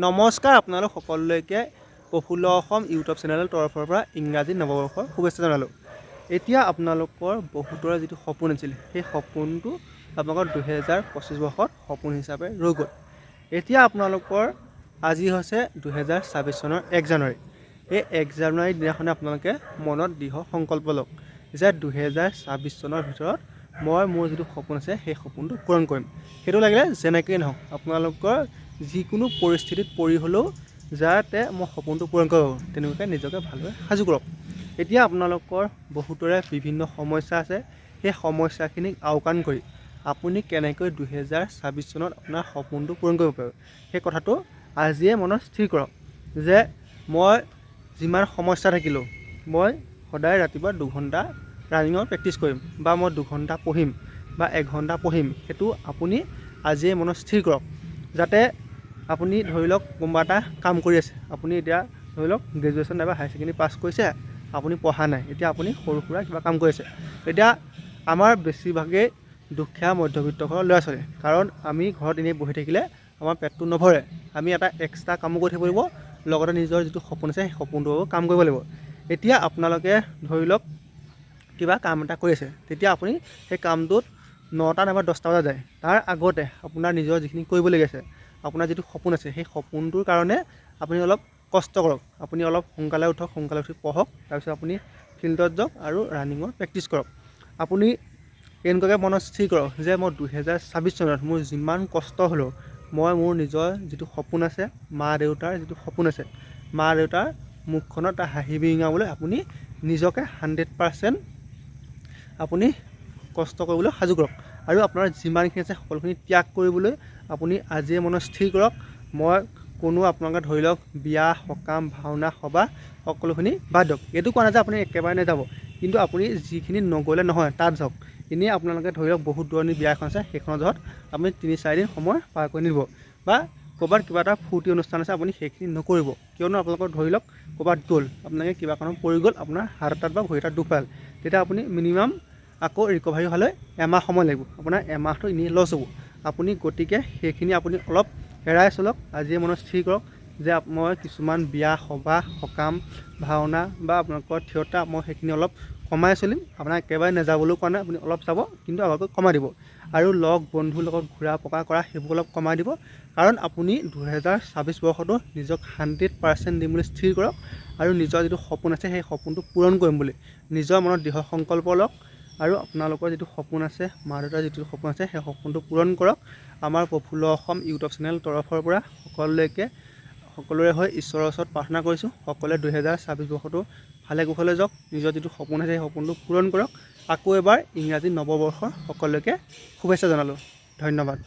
নমস্কাৰ আপোনালোক সকলোলৈকে প্ৰফুল্ল অসম ইউটিউব চেনেলৰ তৰফৰ পৰা ইংৰাজী নৱবৰ্ষৰ শুভেচ্ছা জনালোঁ। এতিয়া আপোনালোকৰ বহুতৰে যিটো সপোন আছিল সেই সপোনটো আপোনালোকৰ 2025 বৰ্ষত সপোন হিচাপে ৰৈ গ'ল। এতিয়া আপোনালোকৰ আজি হৈছে 2026 চনৰ 1 জানুৱাৰী। এই 1 জানুৱাৰীৰ দিনাখনে আপোনালোকে মনত দৃঢ় সংকল্প লওক যে 2026 চনৰ ভিতৰত মই মোৰ যিটো সপোন আছে সেই সপোনটো পূৰণ কৰিম। সেইটো লাগিলে যেনেকৈ নহওক আপোনালোকৰ যিকোনো পৰিস্থিতিত পৰি হ'লেও যাতে মই সপোনটো পূৰণ কৰিব পাৰোঁ তেনেকুৱাকৈ নিজকে ভালদৰে সাজু কৰক। এতিয়া আপোনালোকৰ বহুতৰে বিভিন্ন সমস্যা আছে, সেই সমস্যাখিনিক আওকাণ কৰি আপুনি কেনেকৈ 2026 চনত আপোনাৰ সপোনটো পূৰণ কৰিব পাৰিব সেই কথাটো আজিয়ে মনত স্থিৰ কৰক যে মই যিমান সমস্যা থাকিলেও মই সদায় ৰাতিপুৱা 2 ঘণ্টা ৰানিঙৰ প্ৰেক্টিছ কৰিম বা মই 2 ঘণ্টা পঢ়িম বা 1 ঘণ্টা পঢ়িম। সেইটো আপুনি আজিয়ে মনত স্থিৰ কৰক যাতে আপুনি ধৰি লওক কোনোবা এটা কাম কৰি আছে, আপুনি এতিয়া ধৰি লওক গ্ৰেজুৱেশ্যন নাইবা হায়াৰ ছেকেণ্ডেৰী পাছ কৰিছে, আপুনি পঢ়া নাই, এতিয়া আপুনি সৰু সুৰা কিবা কাম কৰি আছে। এতিয়া আমাৰ বেছিভাগেই দুখীয়া মধ্যবিত্ত ঘৰৰ ল'ৰা ছোৱালী, কাৰণ আমি ঘৰত এনেই বহি থাকিলে আমাৰ পেটটো নভৰে, আমি এটা এক্সট্ৰা কামো কৰি থাকিব লাগিব, লগতে নিজৰ যিটো সপোন আছে সেই সপোনটোৰ কাম কৰিব লাগিব। এতিয়া আপোনালোকে ধৰি লওক কিবা কাম এটা কৰি আছে, তেতিয়া আপুনি সেই কামটোত 9টা নাইবা 10টা বজাত যায়, তাৰ আগতে আপোনাৰ নিজৰ যিখিনি কৰিবলগীয়া আছে, আপোনাৰ যিটো সপোন আছে সেই সপোনটোৰ কাৰণে আপুনি অলপ কষ্ট কৰক। আপুনি অলপ সোনকালে উঠক, সোনকালে উঠি পঢ়ক, তাৰপিছত আপুনি ফিল্ডত যাওক আৰু ৰানিঙৰ প্ৰেক্টিছ কৰক। আপুনি এনেকুৱাকৈ মনত স্থিৰ কৰক যে মই 2026 চনত মোৰ যিমান কষ্ট হ'লেও মই মোৰ নিজৰ যিটো সপোন আছে, মা দেউতাৰ যিটো সপোন আছে, মা দেউতাৰ মুখখনত এটা হাঁহি বিৰিঙাবলৈ আপুনি নিজকে 100% আপুনি কষ্ট কৰিবলৈ সাজু কৰক আৰু আপোনাৰ যিমানখিনি আছে সকলোখিনি ত্যাগ কৰিবলৈ আপুনি আজিয়ে মনত স্থিৰ কৰক। মই কোনো আপোনালোকে ধৰি লওক বিয়া সকাম ভাওনা সবাহ সকলোখিনি বাদ দিয়ক। এইটো কোৱা নাই যে আপুনি একেবাৰে নাযাব, কিন্তু আপুনি যিখিনি নগ'লে নহয় তাত যাওক। এনেই আপোনালোকে ধৰি লওক বহুত দূৰণি বিয়া এখন আছে, সেইখনৰ জহত আপুনি 3-4 দিন সময় পাৰ কৰি নিব বা ক'ৰবাত কিবা এটা ফূৰ্তি অনুষ্ঠান আছে আপুনি সেইখিনি নকৰিব, কিয়নো আপোনালোকৰ ধৰি লওক ক'ৰবাত গ'ল, আপোনালোকে কিবা কাৰণত পৰি গ'ল, আপোনাৰ হাত এটাত বা ভৰি এটাত দুখ পাল, তেতিয়া আপুনি মিনিমাম আকৌ ৰিকভাৰী হ'লে এমাহ সময় লাগিব, আপোনাৰ এমাহটো এনেই লছ হ'ব। আপুনি গতিকে সেইখিনি আপুনি অলপ এৰাই চলক। আজিয়ে মনত স্থিৰ কৰক যে মই কিছুমান বিয়া সবাহ সকাম ভাওনা বা আপোনালোকৰ থিয়েটাৰ মই সেইখিনি অলপ কমাই চলিম। আপোনাক একেবাৰে নাযাবলৈও কোৱা নাই, আপুনি অলপ চাব কিন্তু আগতকৈ কমাই দিব আৰু লগ বন্ধুৰ লগত ঘূৰা পকা কৰা সেইবোৰ অলপ কমাই দিব, কাৰণ আপুনি 2026 বৰ্ষতো নিজক 100% দিম বুলি স্থিৰ কৰক আৰু নিজৰ যিটো সপোন আছে সেই সপোনটো পূৰণ কৰিম বুলি নিজৰ মনত দৃঢ় সংকল্প লওক আৰু আপোনালোকৰ যিটো সপোন আছে, মা দেউতাৰ যিটো সপোন আছে সেই সপোনটো পূৰণ কৰক। আমাৰ প্ৰফুল্ল অসম ইউটিউব চেনেল তৰফৰ পৰা সকলোৰে হৈ ঈশ্বৰৰ ওচৰত প্ৰাৰ্থনা কৰিছোঁ, সকলোৱে 2026 বৰ্ষটো ভালে কুশলে যাওক, নিজৰ যিটো সপোন আছে সেই সপোনটো পূৰণ কৰক। আকৌ এবাৰ ইংৰাজী নৱবৰ্ষৰ সকলোকে শুভেচ্ছা জনালোঁ। ধন্যবাদ।